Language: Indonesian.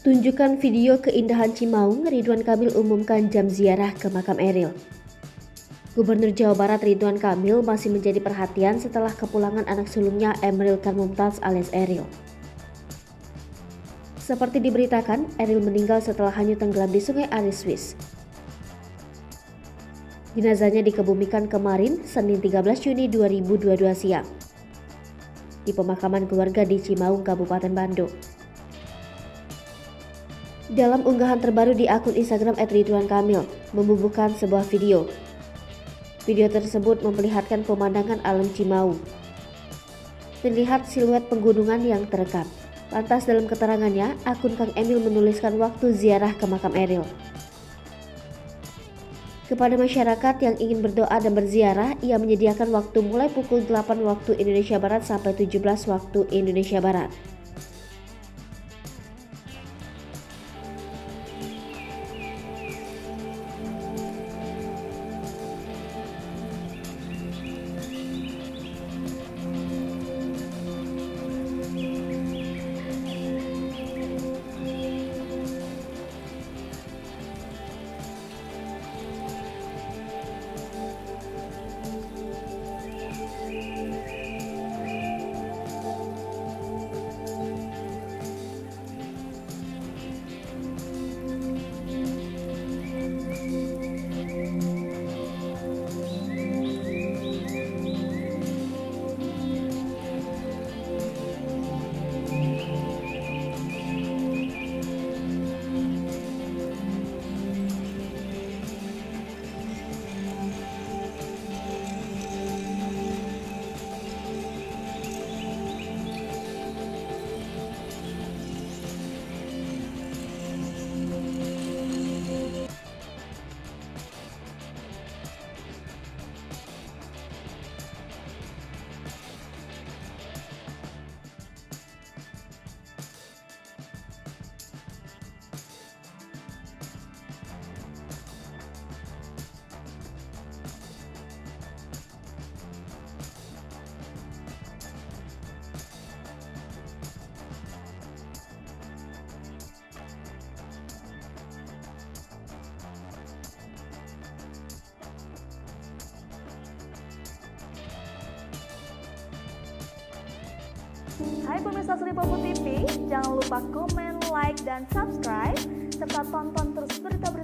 Tunjukkan video keindahan Cimaung, Ridwan Kamil umumkan jam ziarah ke makam Eril. Gubernur Jawa Barat Ridwan Kamil masih menjadi perhatian setelah kepulangan anak sulungnya Emeril Khan Mumtaz alias Eril. Seperti diberitakan, Eril meninggal setelah hanyut tenggelam di Sungai Ari, Swiss. Jenazahnya dikebumikan kemarin, Senin 13 Juni 2022 siang, di pemakaman keluarga di Cimaung, Kabupaten Bandung. Dalam unggahan terbaru di akun Instagram @ridwankamil, membubuhkan sebuah video. Video tersebut memperlihatkan pemandangan alam Cimaung. Terlihat siluet pegunungan yang terekam. Lantas dalam keterangannya, akun Kang Emil menuliskan waktu ziarah ke makam Eril. Kepada masyarakat yang ingin berdoa dan berziarah, ia menyediakan waktu mulai pukul 8 waktu Indonesia Barat sampai 17 waktu Indonesia Barat. Hai pemirsa Sri Popo TV, jangan lupa komen, like, dan subscribe, serta tonton terus berita-berita